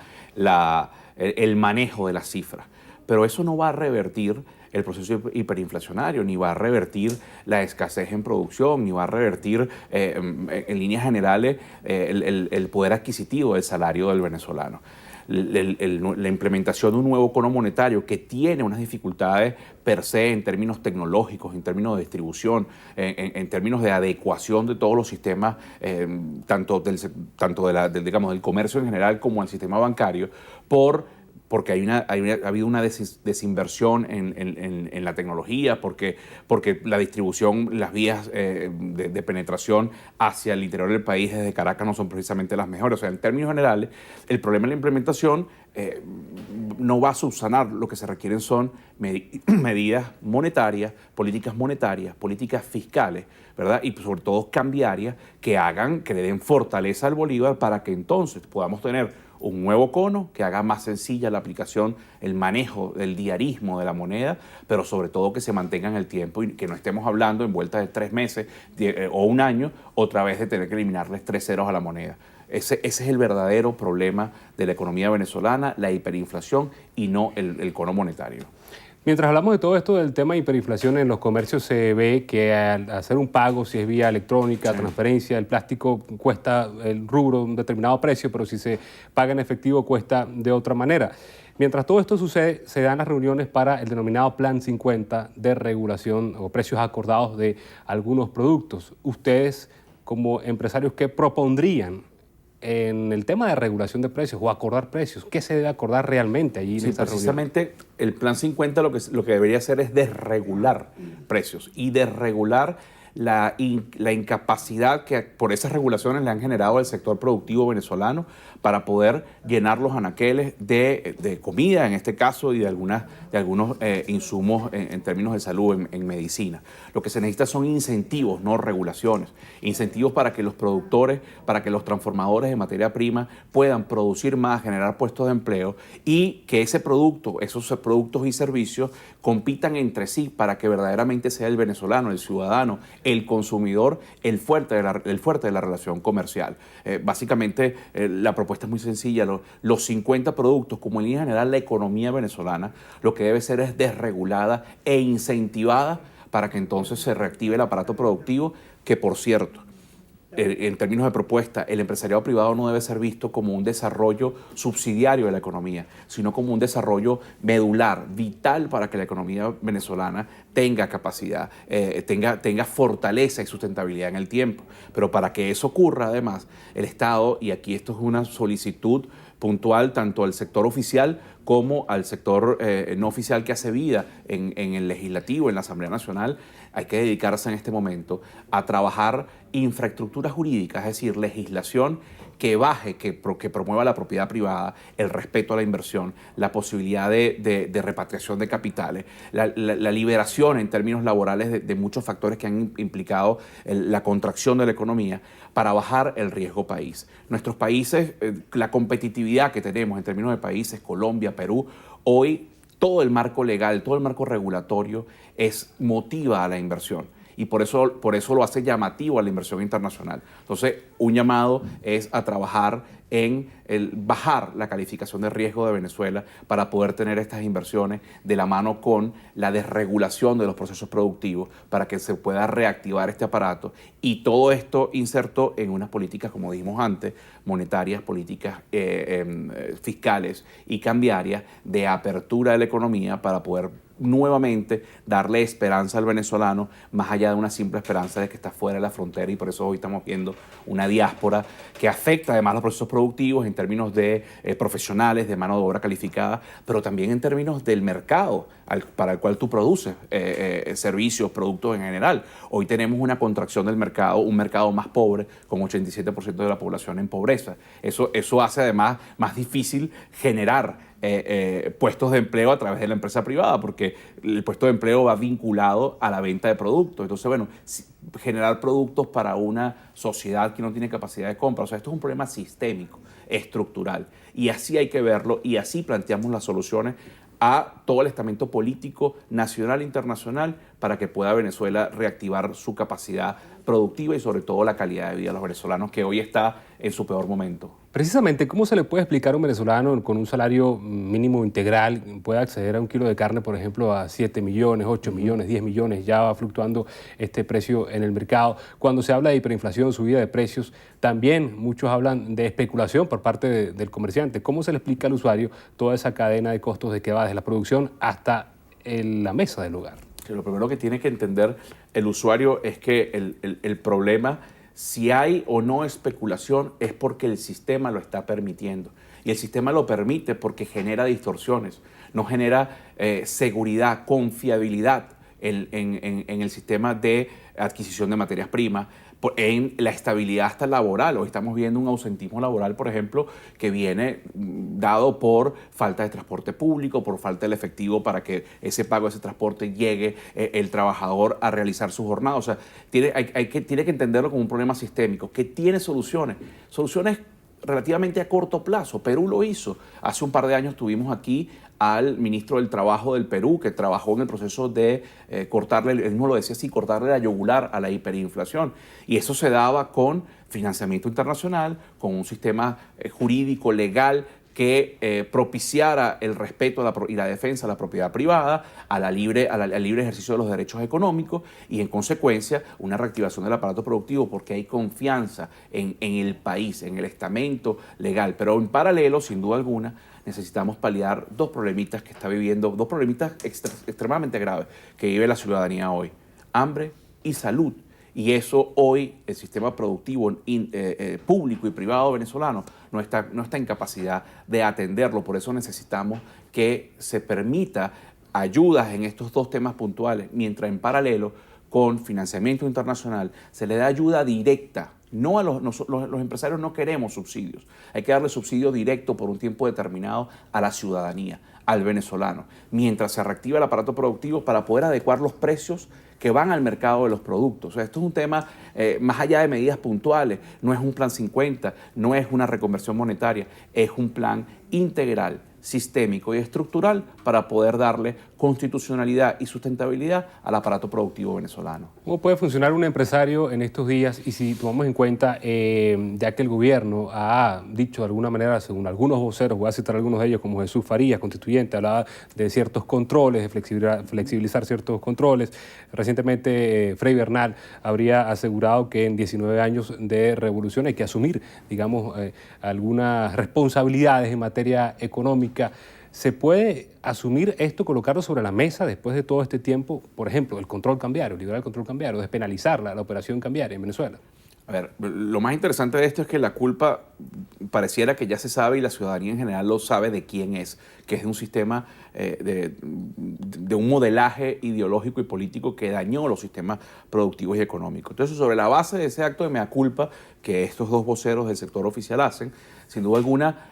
el manejo de las cifras. Pero eso no va a revertir el proceso hiperinflacionario, ni va a revertir la escasez en producción, ni va a revertir en líneas generales el poder adquisitivo del salario del venezolano. La implementación de un nuevo cono monetario que tiene unas dificultades per se en términos tecnológicos, en términos de distribución, en términos de adecuación de todos los sistemas, tanto del comercio en general como el sistema bancario, porque ha habido una desinversión en la tecnología, porque la distribución, las vías de penetración hacia el interior del país desde Caracas no son precisamente las mejores. O sea, en términos generales, el problema de la implementación no va a subsanar. Lo que se requieren son medidas monetarias, políticas fiscales, ¿verdad? Y sobre todo cambiarias que le den fortaleza al bolívar para que entonces podamos tener un nuevo cono que haga más sencilla la aplicación, el manejo, el diarismo de la moneda, pero sobre todo que se mantenga en el tiempo y que no estemos hablando en vueltas de 3 meses o un año, otra vez de tener que eliminarles 3 ceros a la moneda. Ese es el verdadero problema de la economía venezolana, la hiperinflación y no el cono monetario. Mientras hablamos de todo esto del tema de hiperinflación en los comercios, se ve que al hacer un pago, si es vía electrónica, transferencia, el plástico cuesta el rubro un determinado precio, pero si se paga en efectivo cuesta de otra manera. Mientras todo esto sucede, se dan las reuniones para el denominado Plan 50 de regulación o precios acordados de algunos productos. Ustedes, como empresarios, ¿qué propondrían en el tema de regulación de precios o acordar precios? ¿Qué se debe acordar realmente allí en esta reunión? Precisamente el Plan 50 lo que debería hacer es desregular precios y desregular la incapacidad que por esas regulaciones le han generado al sector productivo venezolano para poder llenar los anaqueles de comida, en este caso, y de algunos insumos en términos de salud, en medicina. Lo que se necesita son incentivos, no regulaciones. Incentivos para que los productores, para que los transformadores de materia prima puedan producir más, generar puestos de empleo y que esos productos y servicios compitan entre sí para que verdaderamente sea el venezolano, el ciudadano, el consumidor, el fuerte de la relación comercial. Básicamente, la propuesta es muy sencilla. Los 50 productos, como en línea general la economía venezolana, lo que debe ser es desregulada e incentivada para que entonces se reactive el aparato productivo, que por cierto, en términos de propuesta, el empresariado privado no debe ser visto como un desarrollo subsidiario de la economía, sino como un desarrollo medular, vital para que la economía venezolana tenga capacidad, tenga fortaleza y sustentabilidad en el tiempo. Pero para que eso ocurra, además, el Estado, y aquí esto es una solicitud puntual tanto al sector oficial como al sector no oficial que hace vida en el legislativo, en la Asamblea Nacional, hay que dedicarse en este momento a trabajar infraestructuras jurídicas, es decir, legislación que baje, que promueva la propiedad privada, el respeto a la inversión, la posibilidad de repatriación de capitales, la liberación en términos laborales de muchos factores que han implicado la contracción de la economía para bajar el riesgo país. Nuestros países, la competitividad que tenemos en términos de países, Colombia, Perú, hoy todo el marco legal, todo el marco regulatorio motiva a la inversión. Y por eso lo hace llamativo a la inversión internacional. Entonces, un llamado es a trabajar en bajar la calificación de riesgo de Venezuela para poder tener estas inversiones de la mano con la desregulación de los procesos productivos para que se pueda reactivar este aparato. Y todo esto inserto en unas políticas, como dijimos antes, monetarias, políticas fiscales y cambiarias de apertura de la economía para poder nuevamente darle esperanza al venezolano, más allá de una simple esperanza de que está fuera de la frontera, y por eso hoy estamos viendo una diáspora que afecta además los procesos productivos en términos de profesionales, de mano de obra calificada, pero también en términos del mercado para el cual tú produces servicios, productos en general. Hoy tenemos una contracción del mercado, un mercado más pobre, con 87% de la población en pobreza. Eso hace además más difícil generar puestos de empleo a través de la empresa privada, porque el puesto de empleo va vinculado a la venta de productos. Entonces, bueno, generar productos para una sociedad que no tiene capacidad de compra. O sea, esto es un problema sistémico, estructural. Y así hay que verlo, y así planteamos las soluciones a todo el estamento político nacional e internacional para que pueda Venezuela reactivar su capacidad productiva y sobre todo la calidad de vida de los venezolanos, que hoy está en su peor momento. Precisamente, ¿cómo se le puede explicar a un venezolano con un salario mínimo integral puede acceder a un kilo de carne, por ejemplo, a 7 millones, 8 millones, 10 millones? Ya va fluctuando este precio en el mercado. Cuando se habla de hiperinflación, subida de precios, también muchos hablan de especulación por parte del comerciante. ¿Cómo se le explica al usuario toda esa cadena de costos de que va desde la producción hasta la mesa del hogar? Lo primero que tiene que entender el usuario es que el problema, si hay o no especulación, es porque el sistema lo está permitiendo. Y el sistema lo permite porque genera distorsiones, no genera seguridad, confiabilidad en el sistema de adquisición de materias primas, en la estabilidad hasta laboral. Hoy estamos viendo un ausentismo laboral, por ejemplo, que viene dado por falta de transporte público, por falta del efectivo para que ese pago de ese transporte llegue el trabajador a realizar su jornada. O sea, tiene que entenderlo como un problema sistémico que tiene soluciones relativamente a corto plazo. Perú lo hizo. Hace un par de años tuvimos aquí al ministro del Trabajo del Perú, que trabajó en el proceso de cortarle, él mismo lo decía así, cortarle la yugular a la hiperinflación. Y eso se daba con financiamiento internacional, con un sistema jurídico, legal, que propiciara el respeto y la defensa de la propiedad privada, al libre ejercicio de los derechos económicos y, en consecuencia, una reactivación del aparato productivo, porque hay confianza en el país, en el estamento legal. Pero en paralelo, sin duda alguna, necesitamos paliar dos problemitas que está viviendo, dos problemitas extremadamente graves que vive la ciudadanía hoy: hambre y salud. Y eso hoy el sistema productivo público y privado venezolano no está en capacidad de atenderlo. Por eso necesitamos que se permita ayudas en estos dos temas puntuales, mientras en paralelo, con financiamiento internacional, se le da ayuda directa. No a los empresarios no queremos subsidios. Hay que darle subsidio directo por un tiempo determinado a la ciudadanía, al venezolano, mientras se reactiva el aparato productivo para poder adecuar los precios que van al mercado de los productos. O sea, esto es un tema más allá de medidas puntuales. No es un plan 50, no es una reconversión monetaria, es un plan integral, sistémico y estructural para poder darle constitucionalidad y sustentabilidad al aparato productivo venezolano. ¿Cómo puede funcionar un empresario en estos días? Y si tomamos en cuenta, ya que el gobierno ha dicho de alguna manera, según algunos voceros, voy a citar algunos de ellos, como Jesús Farías, constituyente, hablaba de ciertos controles, de flexibilizar ciertos controles. Recientemente, Frei Bernal habría asegurado que en 19 años de revolución hay que asumir, digamos, algunas responsabilidades en materia económica. ¿Se puede asumir esto, colocarlo sobre la mesa después de todo este tiempo? Por ejemplo, el control cambiario, liberar el control cambiario, despenalizar la operación cambiaria en Venezuela. A ver, lo más interesante de esto es que la culpa pareciera que ya se sabe y la ciudadanía en general lo sabe de quién es, que es de un sistema, de un modelaje ideológico y político que dañó los sistemas productivos y económicos. Entonces, sobre la base de ese acto de mea culpa que estos dos voceros del sector oficial hacen, sin duda alguna,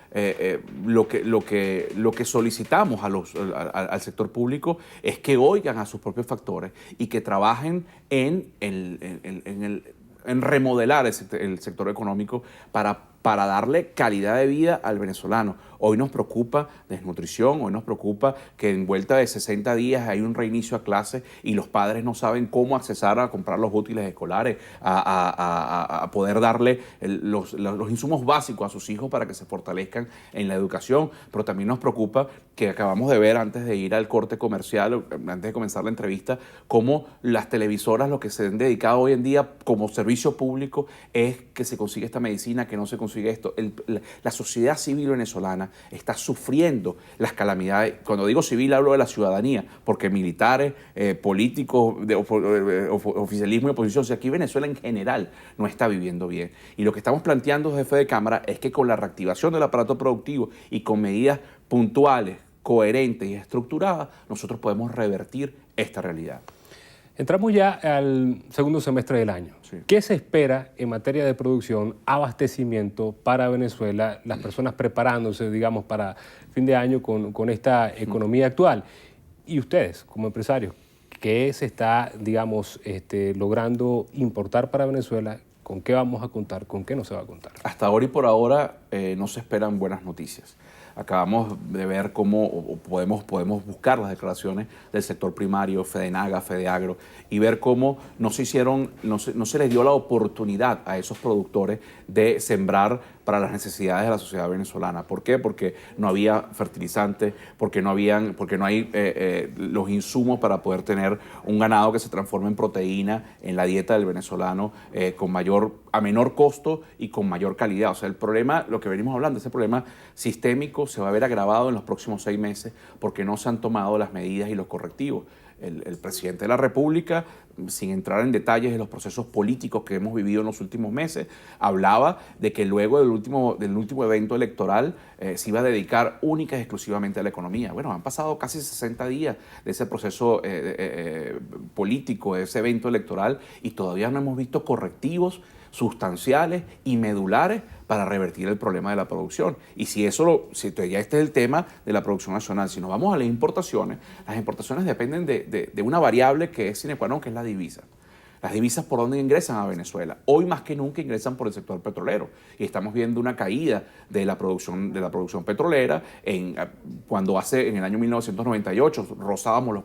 lo que solicitamos al sector público es que oigan a sus propios factores y que trabajen en remodelar el sector económico para darle calidad de vida al venezolano. Hoy nos preocupa desnutrición, hoy nos preocupa que en vuelta de 60 días hay un reinicio a clase y los padres no saben cómo accesar a comprar los útiles escolares, a poder darle los insumos básicos a sus hijos para que se fortalezcan en la educación. Pero también nos preocupa que acabamos de ver antes de ir al corte comercial, antes de comenzar la entrevista, cómo las televisoras lo que se han dedicado hoy en día como servicio público es que se consigue esta medicina, que no se consigue esto. La sociedad civil venezolana está sufriendo las calamidades. Cuando digo civil hablo de la ciudadanía, porque militares, políticos, oficialismo y oposición, o sea, aquí Venezuela en general no está viviendo bien. Y lo que estamos planteando, jefe de Cámara, es que con la reactivación del aparato productivo y con medidas puntuales, coherentes y estructuradas, nosotros podemos revertir esta realidad. Entramos ya al segundo semestre del año. Sí. ¿Qué se espera en materia de producción, abastecimiento para Venezuela, las personas preparándose, digamos, para fin de año con esta economía actual? Y ustedes, como empresarios, ¿qué se está, digamos, logrando importar para Venezuela? ¿Con qué vamos a contar? ¿Con qué no se va a contar? Hasta ahora y por ahora no se esperan buenas noticias. Acabamos de ver cómo podemos buscar las declaraciones del sector primario, Fedenaga, Fedeagro, y ver cómo no se les dio la oportunidad a esos productores de sembrar para las necesidades de la sociedad venezolana. ¿Por qué? Porque no había fertilizantes, porque no hay los insumos para poder tener un ganado que se transforme en proteína en la dieta del venezolano a menor costo y con mayor calidad. O sea, el problema, lo que venimos hablando, ese problema sistémico se va a ver agravado en los próximos 6 meses porque no se han tomado las medidas y los correctivos. El presidente de la República, sin entrar en detalles de los procesos políticos que hemos vivido en los últimos meses, hablaba de que luego del último evento electoral se iba a dedicar única y exclusivamente a la economía. Bueno, han pasado casi 60 días de ese proceso político, de ese evento electoral, y todavía no hemos visto correctivos sustanciales y medulares para revertir el problema de la producción. Y si ya este es el tema de la producción nacional, si nos vamos a las importaciones dependen de una variable que es sine qua non, que es la divisa. Las divisas por dónde ingresan a Venezuela. Hoy más que nunca ingresan por el sector petrolero. Y estamos viendo una caída de la producción petrolera. Cuando en el año 1998 rozábamos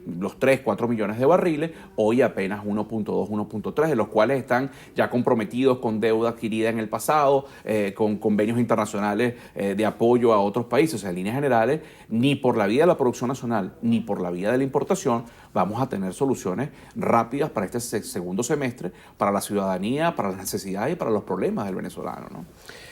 los 3, 4 millones de barriles, hoy apenas 1.2, 1.3, de los cuales están ya comprometidos con deuda adquirida en el pasado, con convenios internacionales de apoyo a otros países. O sea, en líneas generales, ni por la vía de la producción nacional, ni por la vía de la importación, vamos a tener soluciones rápidas para este segundo semestre, para la ciudadanía, para las necesidades y para los problemas del venezolano, ¿no?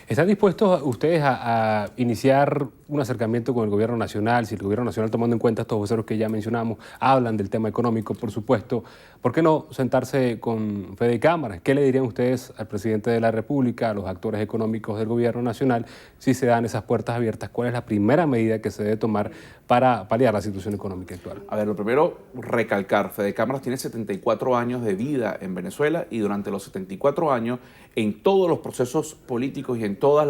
¿Están dispuestos ustedes a iniciar un acercamiento con el gobierno nacional? Si el gobierno nacional, tomando en cuenta estos voceros que ya mencionamos, hablan del tema económico, por supuesto, ¿por qué no sentarse con Fede Cámaras? ¿Qué le dirían ustedes al presidente de la República, a los actores económicos del gobierno nacional, si se dan esas puertas abiertas? ¿Cuál es la primera medida que se debe tomar para paliar la situación económica actual? A ver, lo primero, recalcar, Fede Cámaras tiene 74 años de vida en Venezuela y durante los 74 años, en todos los procesos políticos y en todos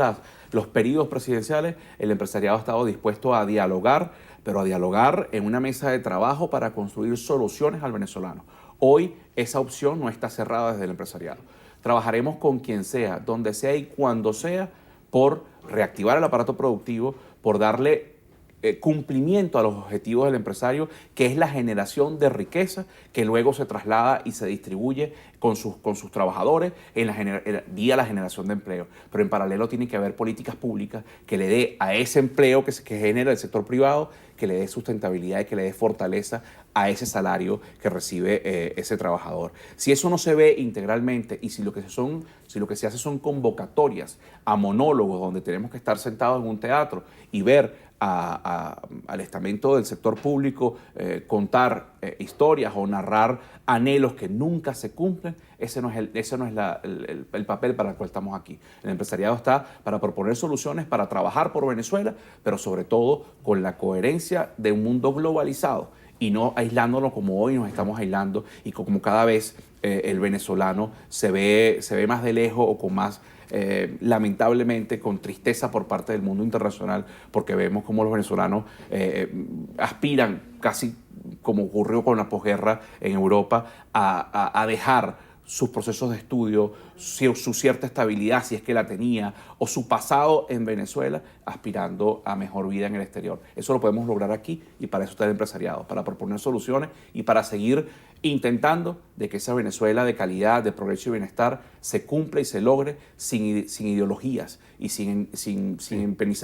los periodos presidenciales, el empresariado ha estado dispuesto a dialogar, pero a dialogar en una mesa de trabajo para construir soluciones al venezolano. Hoy esa opción no está cerrada desde el empresariado. Trabajaremos con quien sea, donde sea y cuando sea, por reactivar el aparato productivo, por darle cumplimiento a los objetivos del empresario, que es la generación de riqueza que luego se traslada y se distribuye con sus trabajadores vía la generación de empleo. Pero en paralelo tiene que haber políticas públicas que le dé a ese empleo que genera el sector privado, que le dé sustentabilidad y que le dé fortaleza a ese salario que recibe ese trabajador. Si eso no se ve integralmente y si lo que se hace son convocatorias a monólogos donde tenemos que estar sentados en un teatro y ver al estamento del sector público contar historias o narrar anhelos que nunca se cumplen, ese no es el papel para el cual estamos aquí. El empresariado está para proponer soluciones, para trabajar por Venezuela, pero sobre todo con la coherencia de un mundo globalizado y no aislándolo como hoy nos estamos aislando y como cada vez el venezolano se ve más de lejos o con más lamentablemente con tristeza por parte del mundo internacional, porque vemos cómo los venezolanos aspiran, casi como ocurrió con la posguerra en Europa, a dejar sus procesos de estudio, su cierta estabilidad, si es que la tenía, o su pasado en Venezuela, aspirando a mejor vida en el exterior. Eso lo podemos lograr aquí y para eso está el empresariado, para proponer soluciones y para seguir intentando de que esa Venezuela de calidad, de progreso y bienestar se cumpla y se logre sin ideologías y sin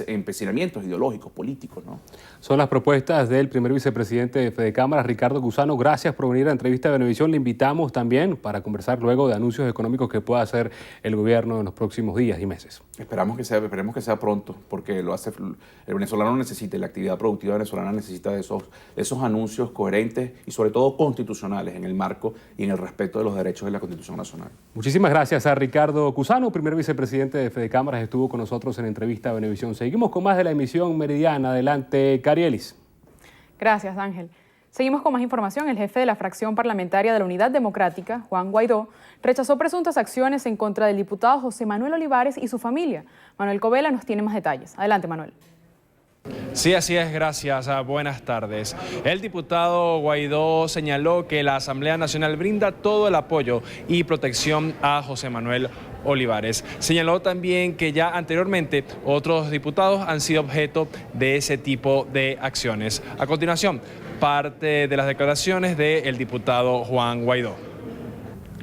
empecinamientos ideológicos, políticos, ¿no? Son las propuestas del primer vicepresidente de Fede Cámaras, Ricardo Cusano. Gracias por venir a la entrevista de Venevisión. Le invitamos también para conversar luego de anuncios económicos que pueda hacer el gobierno en los próximos días y meses. Esperemos que sea pronto, porque el venezolano necesita, la actividad productiva venezolana necesita de esos anuncios coherentes y sobre todo constitucionales en el marco y en el respeto de los derechos de la Constitución Nacional. Muchísimas gracias a Ricardo Cusano, primer vicepresidente de Fede Cámaras, estuvo con nosotros en entrevista a Venevisión. Seguimos con más de la emisión meridiana. Adelante, Carielis. Gracias, Ángel. Seguimos con más información. El jefe de la fracción parlamentaria de la Unidad Democrática, Juan Guaidó, rechazó presuntas acciones en contra del diputado José Manuel Olivares y su familia. Manuel Covela nos tiene más detalles. Adelante, Manuel. Sí, así es, gracias. Buenas tardes. El diputado Guaidó señaló que la Asamblea Nacional brinda todo el apoyo y protección a José Manuel Olivares. Señaló también que ya anteriormente otros diputados han sido objeto de ese tipo de acciones. A continuación, parte de las declaraciones del diputado Juan Guaidó.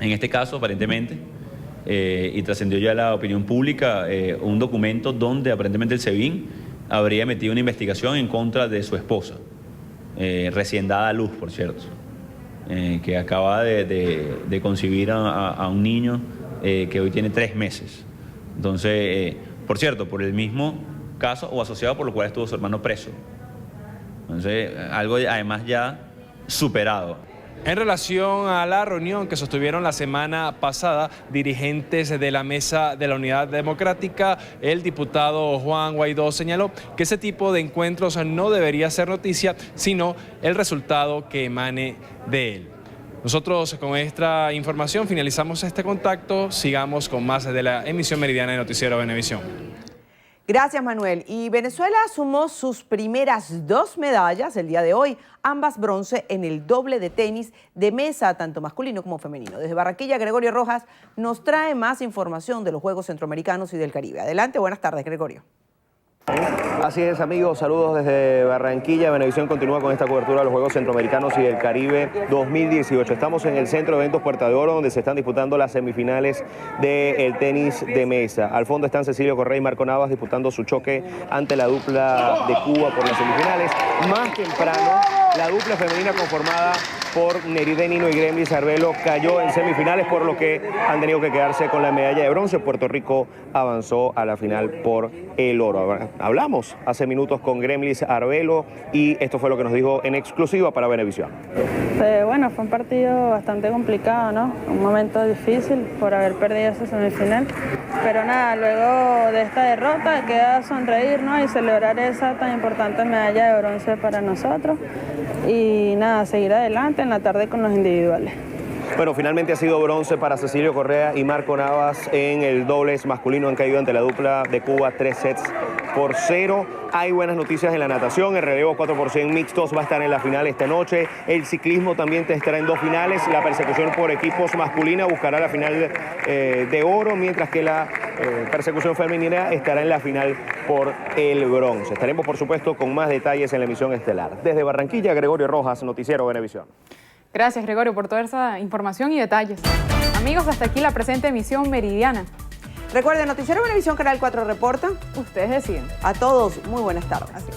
En este caso, aparentemente, y trascendió ya la opinión pública, un documento donde aparentemente el SEBIN habría metido una investigación en contra de su esposa, recién dada a luz, por cierto, que acaba de concebir a un niño que hoy tiene 3 meses. Entonces, por cierto, por el mismo caso o asociado por lo cual estuvo su hermano preso. Entonces, algo además ya superado. En relación a la reunión que sostuvieron la semana pasada dirigentes de la Mesa de la Unidad Democrática, el diputado Juan Guaidó señaló que ese tipo de encuentros no debería ser noticia, sino el resultado que emane de él. Nosotros con esta información finalizamos este contacto. Sigamos con más de la emisión meridiana de Noticiero Venevisión. Gracias, Manuel. Y Venezuela sumó sus primeras 2 medallas el día de hoy, ambas bronce en el doble de tenis de mesa, tanto masculino como femenino. Desde Barranquilla, Gregorio Rojas nos trae más información de los Juegos Centroamericanos y del Caribe. Adelante, buenas tardes, Gregorio. Así es, amigos, saludos desde Barranquilla. Venevisión continúa con esta cobertura de los Juegos Centroamericanos y del Caribe 2018. Estamos en el Centro de Eventos Puerta de Oro, donde se están disputando las semifinales del tenis de mesa. Al fondo están Cecilio Correa y Marco Navas disputando su choque ante la dupla de Cuba por las semifinales. Más temprano, la dupla femenina conformada por Neridé Nino y Gremlis Arbelo cayó en semifinales, por lo que han tenido que quedarse con la medalla de bronce. Puerto Rico avanzó a la final por el oro. Hablamos hace minutos con Gremlis Arbelo y esto fue lo que nos dijo en exclusiva para Venevisión. Bueno, fue un partido bastante complicado, ¿no? Un momento difícil por haber perdido esa semifinal. Pero nada, luego de esta derrota queda sonreír, ¿no? Y celebrar esa tan importante medalla de bronce para nosotros. Y nada, seguir adelante en la tarde con los individuales. Bueno, finalmente ha sido bronce para Cecilio Correa y Marco Navas en el dobles masculino. Han caído ante la dupla de Cuba 3-0. Hay buenas noticias en la natación. El relevo 4x100 mixtos va a estar en la final esta noche. El ciclismo también estará en 2 finales. La persecución por equipos masculina buscará la final de oro, mientras que la persecución femenina estará en la final por el bronce. Estaremos, por supuesto, con más detalles en la emisión estelar. Desde Barranquilla, Gregorio Rojas, Noticiero Venevisión. Gracias, Gregorio, por toda esa información y detalles. Amigos, hasta aquí la presente emisión meridiana. Recuerden, Noticiero Venevisión, Canal 4 reporta. Ustedes deciden. A todos, muy buenas tardes. Así.